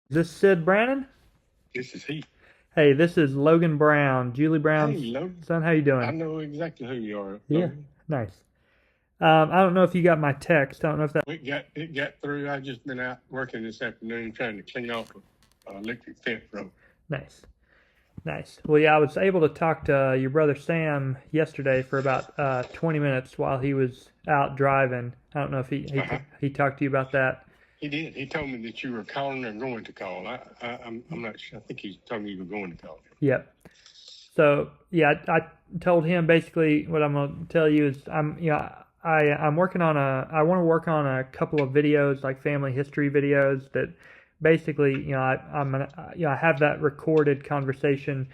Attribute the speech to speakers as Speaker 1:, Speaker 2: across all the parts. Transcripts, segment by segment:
Speaker 1: Is this Sid Brannon?
Speaker 2: This is he.
Speaker 1: Hey, this is Logan Brown, Julie
Speaker 2: Hey,
Speaker 1: Brown's
Speaker 2: Logan.
Speaker 1: son. How you
Speaker 2: I
Speaker 1: doing?
Speaker 2: know exactly who you are,
Speaker 1: Yeah,
Speaker 2: Logan.
Speaker 1: nice. I don't know if you got my text. I don't know if that.
Speaker 2: It got through. I just been out working this afternoon trying to clean off a electric fence row.
Speaker 1: Nice, nice. Well, yeah, I was able to talk to your brother Sam yesterday for about 20 minutes while he was out driving. I don't know if
Speaker 2: Uh-huh.
Speaker 1: he talked to you about that.
Speaker 2: He did. He told me that you were calling or going to call. I'm not sure. I think he told me you were going to call.
Speaker 1: Yep. So yeah, I told him basically what I'm gonna tell you is I'm working on I want to work on a couple of videos like family history videos that basically I'm gonna I have that recorded conversation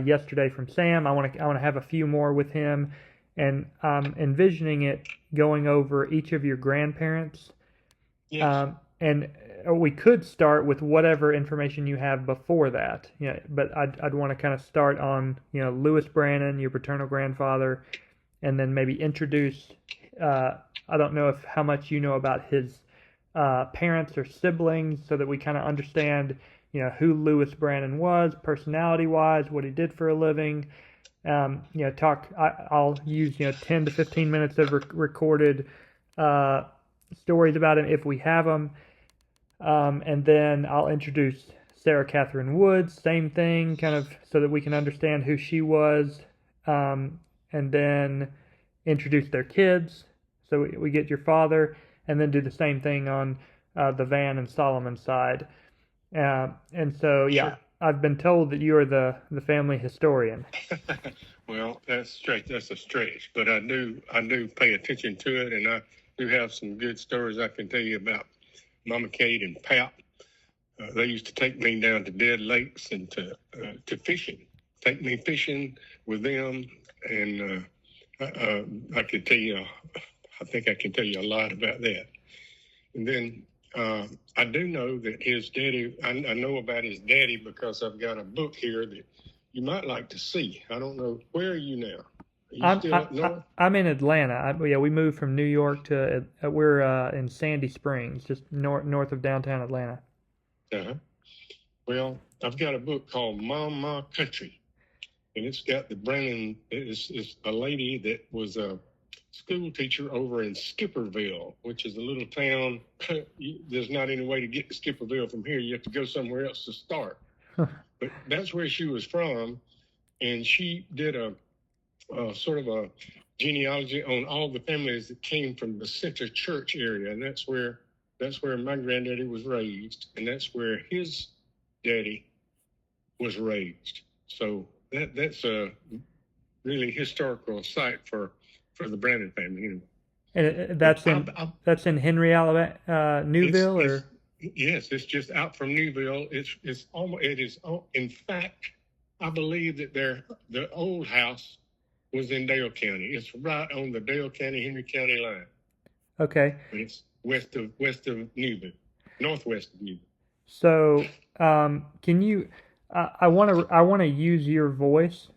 Speaker 1: yesterday from Sam. I want to have a few more with him, and I'm envisioning it going over each of your grandparents,
Speaker 2: Yes.
Speaker 1: and we could start with whatever information you have before that. But I'd want to kind of start on Lewis Brannon, your paternal grandfather, and then maybe introduce. Uh, I don't know if how much you know about his parents or siblings, so that we kind of understand who Lewis Brannon was, personality wise, what he did for a living. Talk. I'll use 10 to 15 minutes of recorded uh, stories about him if we have them. And then I'll introduce Sarah Catherine Woods, same thing, kind of so that we can understand who she was. And then introduce their kids, so we get your father, and then do the same thing on the Van and Solomon side. And so, yeah,
Speaker 2: Sure.
Speaker 1: I've been told that you are the family historian.
Speaker 2: Well, that's straight. That's a stretch, but I do pay attention to it, and I do have some good stories I can tell you about Mama Kate and Pap. They used to take me down to dead lakes and to fishing. Take me fishing with them, and I could tell you. I think I can tell you a lot about that. And then I do know that his daddy. I know about his daddy because I've got a book here that you might like to see. I don't know, where are you now? Are you
Speaker 1: I'm
Speaker 2: still
Speaker 1: I,
Speaker 2: up north?
Speaker 1: I'm in Atlanta. Yeah, we moved from New York to we're in Sandy Springs, just north of downtown Atlanta.
Speaker 2: Uh-huh. Well, I've got a book called Mama Country, and it's got the Brannon. It's a lady that was a school teacher over in Skipperville, which is a little town. There's not any way to get to Skipperville from here. You have to go somewhere else to start. But that's where she was from, and she did a sort of a genealogy on all the families that came from the Center Church area, and that's where my granddaddy was raised, and that's where his daddy was raised. So that's a really historical site for the Brandon family.
Speaker 1: And
Speaker 2: But
Speaker 1: that's in Henry, Alabama, Newville,
Speaker 2: it's
Speaker 1: or
Speaker 2: yes, it's just out from Newville. It's almost it is. In fact, I believe that the old house was in Dale County. It's right on the Dale County Henry County line,
Speaker 1: okay.
Speaker 2: but it's west of Newville, northwest of Newville.
Speaker 1: So, can you? I want to use your voice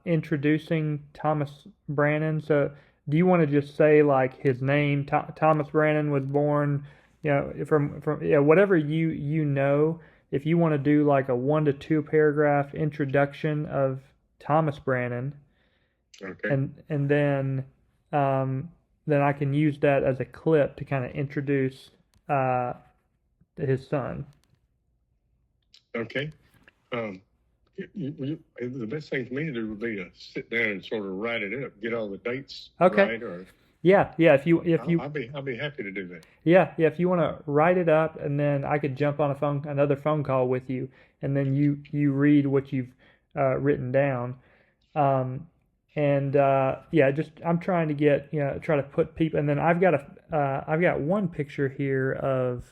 Speaker 1: introducing Thomas Brannon. So, do you want to just say like his name? Thomas Brannon was born, from whatever you know. If you want to do like a 1 to 2 paragraph introduction of Thomas Brannon,
Speaker 2: Okay.
Speaker 1: and then I can use that as a clip to kind of introduce uh, his son.
Speaker 2: Okay. Um, the best thing for me to do would be to sit down and sort of write it up, get all the dates
Speaker 1: Okay.
Speaker 2: right, or
Speaker 1: Yeah, yeah. If
Speaker 2: I'll,
Speaker 1: you
Speaker 2: I'll be I'll be happy to do that.
Speaker 1: yeah, if you want to write it up, and then I could jump on another phone call with you, and then you read what you've written down. Um, and yeah, just I'm trying to get try to put people, and then I've got one picture here of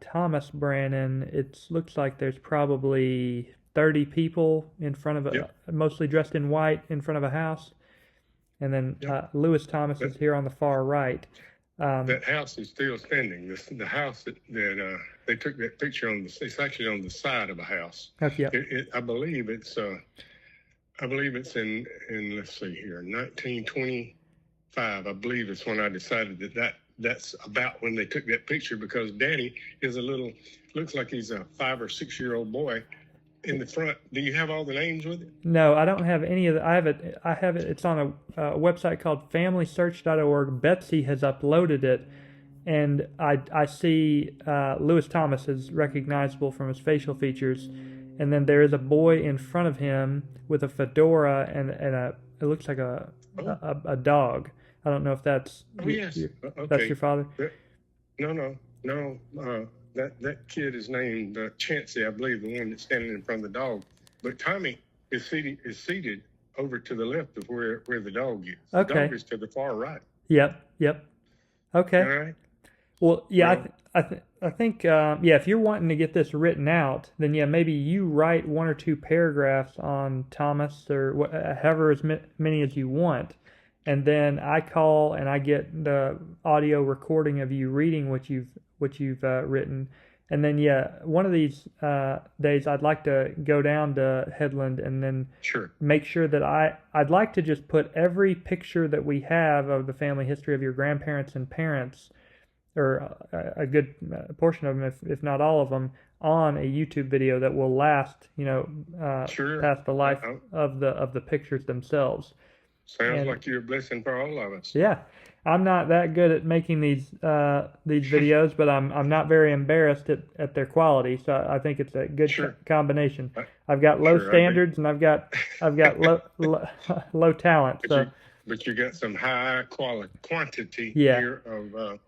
Speaker 1: Thomas Brannon. It looks like there's probably 30 people in front of
Speaker 2: Yep.
Speaker 1: mostly dressed in white, in front of a house. And then
Speaker 2: Yep.
Speaker 1: Lewis Thomas is
Speaker 2: That
Speaker 1: here on the far right. Um,
Speaker 2: that house is still standing. The house that they took that picture on it's actually on the side of a house.
Speaker 1: okay, yeah.
Speaker 2: I believe it's in let's see here, 1925. I believe it's when I decided that that's about when they took that picture, because Daddy is looks like he's a 5 or 6 year old boy in the front. Do you have all the names with it?
Speaker 1: No, I don't have any of the. I have it. I have it. It's on a website called FamilySearch.org. Betsy has uploaded it, and I see Lewis Thomas is recognizable from his facial features, and then there is a boy in front of him with a fedora and a it looks like a dog. I don't know if that's
Speaker 2: Yes.
Speaker 1: that's
Speaker 2: Okay.
Speaker 1: your father.
Speaker 2: No. That kid is named Chancey, I believe, the one that's standing in front of the dog. But Tommy is seated over to the left of where the dog is. The
Speaker 1: Okay.
Speaker 2: dog is to the far right.
Speaker 1: Yep. Okay.
Speaker 2: All right.
Speaker 1: Well, yeah,
Speaker 2: Well,
Speaker 1: I think yeah, if you're wanting to get this written out, then yeah, maybe you write 1 or 2 paragraphs on Thomas or however as many as you want, and then I call and I get the audio recording of you reading what you've written, and then yeah, one of these days I'd like to go down to Headland and then
Speaker 2: sure.
Speaker 1: make sure that I'd like to just put every picture that we have of the family history of your grandparents and parents, or a good portion of them, if not all of them, on a YouTube video that will last,
Speaker 2: Sure.
Speaker 1: past the life of the pictures themselves.
Speaker 2: Sounds like you're a blessing for all of us.
Speaker 1: Yeah, I'm not that good at making these videos, but I'm not very embarrassed at their quality. So I think it's a good combination. I've got low standards and I've got low talent.
Speaker 2: But you got some high quantity
Speaker 1: Yeah.
Speaker 2: here of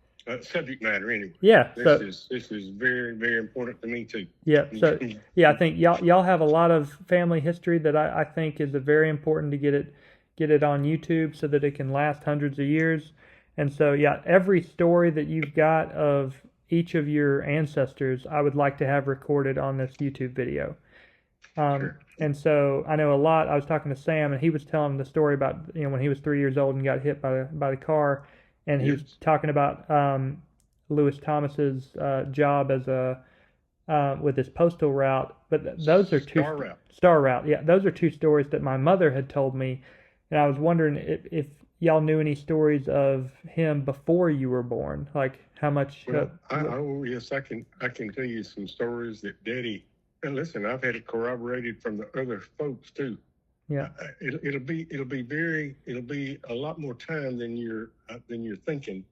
Speaker 2: subject matter anyway.
Speaker 1: Yeah.
Speaker 2: This is very, very important to me too.
Speaker 1: Yeah. So yeah, I think y'all have a lot of family history that I think is very important to get it on YouTube so that it can last hundreds of years. And so yeah, every story that you've got of each of your ancestors, I would like to have recorded on this YouTube video.
Speaker 2: Sure.
Speaker 1: And so I know a lot. I was talking to Sam, and he was telling the story about when he was 3 years old and got hit by the car, and he was talking about Lewis Thomas's job as with his postal route. But those are two Star Route. Yeah, those are 2 stories that my mother had told me, and I was wondering if y'all knew any stories of him before you were born, like how much.
Speaker 2: Well, yes, I can tell you some stories that Daddy. And listen, I've had it corroborated from the other folks too.
Speaker 1: Yeah.
Speaker 2: It'll be a lot more time than you're thinking.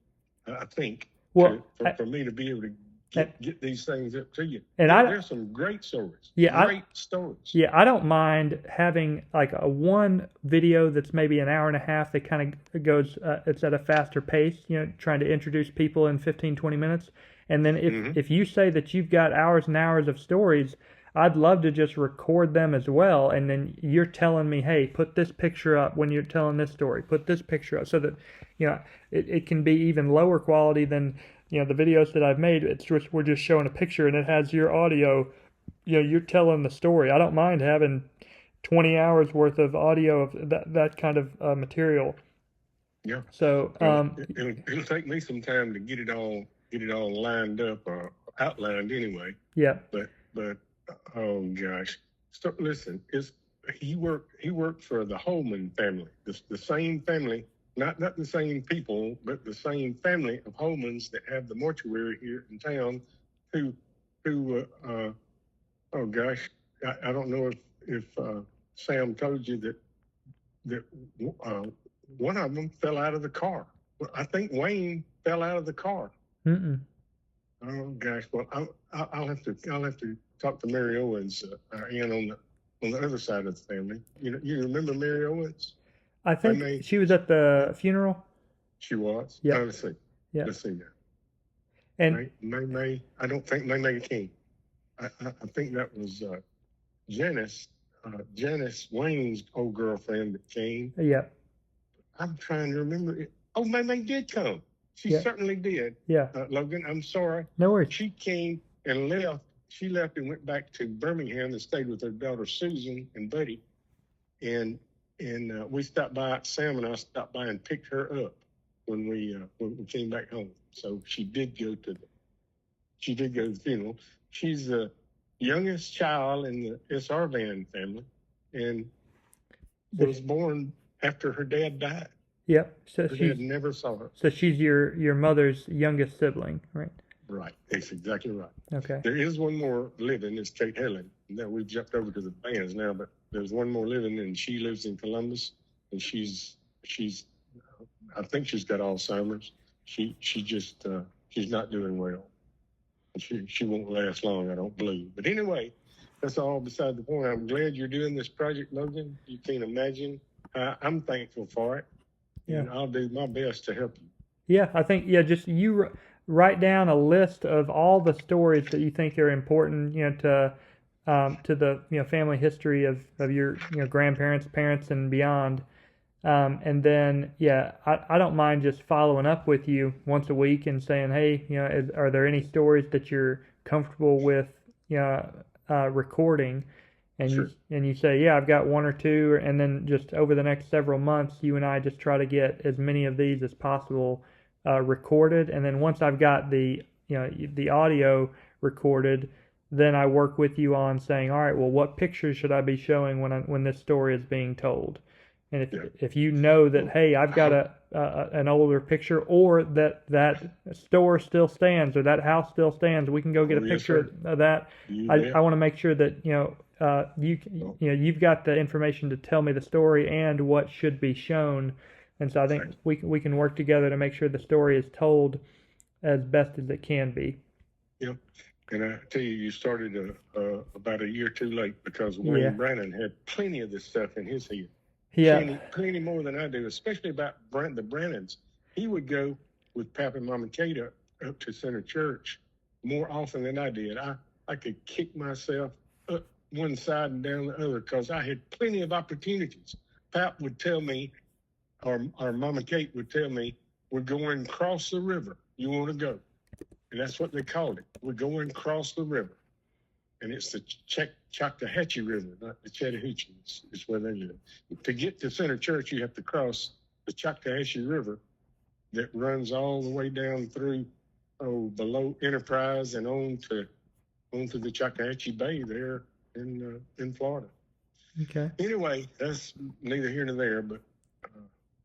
Speaker 2: I think.
Speaker 1: Well,
Speaker 2: for me to be able to get these things up to you.
Speaker 1: And
Speaker 2: there's some great stories.
Speaker 1: Yeah.
Speaker 2: Great stories.
Speaker 1: Yeah, I don't mind having like a one video that's maybe an hour and a half that kind of goes, it's at a faster pace, trying to introduce people in 15, 20 minutes. And then if you say that you've got hours and hours of stories, I'd love to just record them as well. And then you're telling me, hey, put this picture up when you're telling this story, put this picture up, so that, it can be even lower quality than, the videos that I've made. It's just, we're just showing a picture and it has your audio, you're telling the story. I don't mind having 20 hours worth of audio of that kind of material.
Speaker 2: Yeah.
Speaker 1: So,
Speaker 2: it'll take me some time to get it all lined up or outlined anyway.
Speaker 1: Yeah.
Speaker 2: But oh gosh, listen, he worked for the Holman family, the same family, not the same people, but the same family of Holmans that have the mortuary here in town. Who oh gosh, I don't know if Sam told you that one of them fell out of the car. I think Wayne fell out of the car.
Speaker 1: Mm-mm.
Speaker 2: Oh gosh, well I'll have to talk to Mary Owens on the other side of the family. You remember Mary Owens?
Speaker 1: I think she was at the funeral.
Speaker 2: She was.
Speaker 1: Yeah.
Speaker 2: Let's see.
Speaker 1: Yeah.
Speaker 2: Let's see now.
Speaker 1: And
Speaker 2: May. I don't think May came. I think that was Janice Wayne's old girlfriend that came.
Speaker 1: Yeah.
Speaker 2: I'm trying to remember it. Oh, May did come. She certainly did.
Speaker 1: Yeah.
Speaker 2: Logan, I'm sorry.
Speaker 1: No worries.
Speaker 2: She came and left. She left and went back to Birmingham and stayed with her daughter Susan and Buddy. And we stopped by. Sam and I stopped by and picked her up when we came back home. So she did go to the funeral. She's the youngest child in the SR Van family, and was born after her dad died.
Speaker 1: Yep.
Speaker 2: Her dad never saw her.
Speaker 1: So she's your mother's youngest sibling, right?
Speaker 2: Right. That's exactly right.
Speaker 1: Okay.
Speaker 2: There is one more living. It's Kate Helen. Now we've jumped over to the bands now, but there's one more living, and she lives in Columbus, and she's I think she's got Alzheimer's. She just she's not doing well. She won't last long, I don't believe. But anyway, that's all beside the point. I'm glad you're doing this project, Logan. You can't imagine. I'm thankful for it, and I'll do my best to help you.
Speaker 1: Yeah, I think just you write down a list of all the stories that you think are important, to the family history of your grandparents, parents, and beyond. And then I don't mind just following up with you once a week and saying, hey, are there any stories that you're comfortable with, recording? And
Speaker 2: Sure.
Speaker 1: you say, yeah, I've got one or two, and then just over the next several months, you and I just try to get as many of these as possible recorded, and then once I've got the audio recorded, then I work with you on saying, all right, well, what pictures should I be showing when this story is being told? And if you know that, hey, I've got an older picture, or that store still stands, or that house still stands, we can go get a picture of that. I want to make sure that you've got the information to tell me the story and what should be shown. And so I think we can work together to make sure the story is told as best as it can be.
Speaker 2: Yep. And I tell you, you started about a year too late, because Wayne Brannon had plenty of this stuff in his head.
Speaker 1: Yeah.
Speaker 2: Plenty more than I do, especially about the Brannons. He would go with Pap and Mama Kate up to Center Church more often than I did. I could kick myself up one side and down the other, because I had plenty of opportunities. Pap would tell me, or Mama Kate would tell me, we're going across the river. You want to go? And that's what they called it. We're going across the river. And it's the Choctawhatchee River, not the Chattahoochee. It's where they live. To get to Center Church, you have to cross the Choctawhatchee River that runs all the way down through below Enterprise and onto the Choctawhatchee Bay there in Florida.
Speaker 1: Okay.
Speaker 2: Anyway, that's neither here nor there, but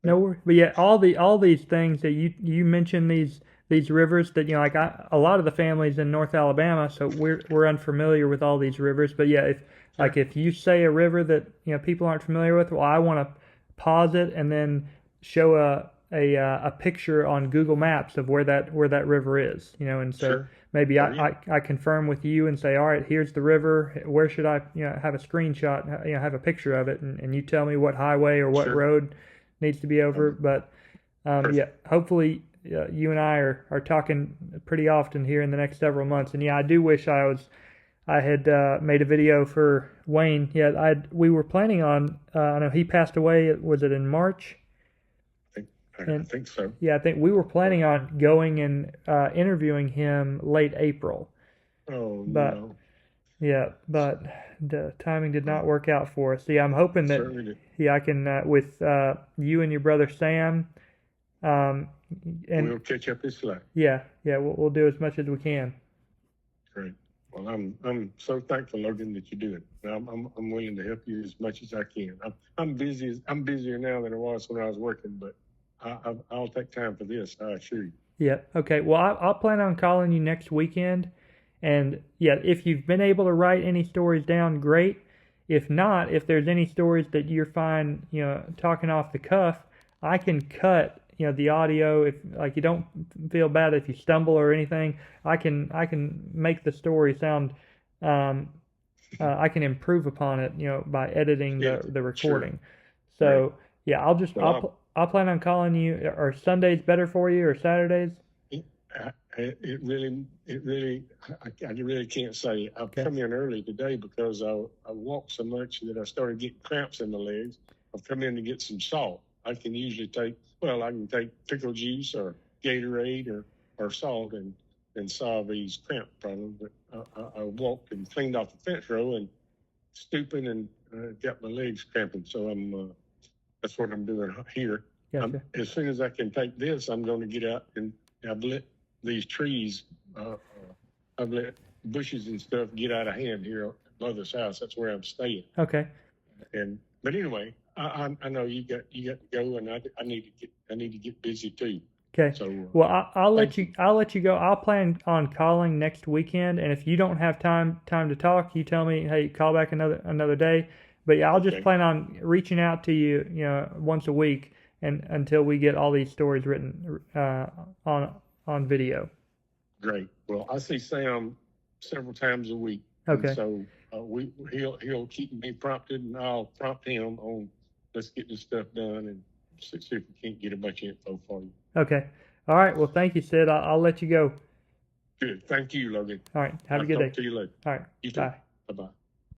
Speaker 1: no worries. But yeah, all these things that you mentioned, these rivers that a lot of the families in North Alabama, so we're unfamiliar with all these rivers. But yeah, if you say a river that people aren't familiar with, well, I want to pause it and then show a picture on Google Maps of where that river is, and so maybe I confirm with you and say, all right, here's the river. Where should I have a screenshot, have a picture of it, and you tell me what highway or what road needs to be over. But hopefully you and I are talking pretty often here in the next several months. And I do wish I had made a video for Wayne. Yeah, we were planning on. I know he passed away. Was it in March?
Speaker 2: I think so.
Speaker 1: Yeah, I think we were planning on going and interviewing him late April.
Speaker 2: Oh,
Speaker 1: but,
Speaker 2: no.
Speaker 1: Yeah, but the timing did not work out for us. I'm hoping that I can with you and your brother Sam. And
Speaker 2: we'll catch up this slack.
Speaker 1: Yeah, we'll do as much as we can.
Speaker 2: Great. Well, I'm so thankful, Logan, that you do it. I'm willing to help you as much as I can. I'm busy. I'm busier now than I was when I was working, but I'll take time for this, I assure you.
Speaker 1: Yeah. Okay. Well, I'll plan on calling you next weekend, and if you've been able to write any stories down, great. If not, if there's any stories that you're fine, talking off the cuff, I can cut the audio. If you don't feel bad if you stumble or anything, I can make the story sound. I can improve upon it, by editing the recording. Sure. So I'll plan on calling you. Are Sundays better for you or Saturdays?
Speaker 2: It really, I really can't say. I've come in early today because I walked so much that I started getting cramps in my legs. I've come in to get some salt. I can usually take pickle juice or Gatorade or salt and solve these cramp problems. But I walked and cleaned off the fence row and stooping and got my legs cramping. So that's what I'm doing here.
Speaker 1: Gotcha.
Speaker 2: As soon as I can take this, I'm going to get out and I've let these trees, I've let bushes and stuff get out of hand here at Mother's house. That's where I'm staying.
Speaker 1: Okay.
Speaker 2: But anyway, I know you got to go, and I need to get busy too.
Speaker 1: Okay.
Speaker 2: So
Speaker 1: Well, I'll let
Speaker 2: thank
Speaker 1: you. I'll let you go. I'll plan on calling next weekend, and if you don't have time to talk, you tell me, hey, call back another day. But yeah, I'll just
Speaker 2: Okay.
Speaker 1: plan on reaching out to you, once a week, and until we get all these stories written on video.
Speaker 2: Great. Well, I see Sam several times a week, and
Speaker 1: Okay.
Speaker 2: so he'll keep me prompted, and I'll prompt him on let's get this stuff done and see if we can't get a bunch of info for you.
Speaker 1: Okay. All right. Well, thank you, Sid. I'll let you go.
Speaker 2: Good. Thank you, Logan.
Speaker 1: All right. Have
Speaker 2: I'll
Speaker 1: a good
Speaker 2: talk
Speaker 1: day.
Speaker 2: to you later.
Speaker 1: All right.
Speaker 2: You too.
Speaker 1: Bye.
Speaker 2: Bye-bye.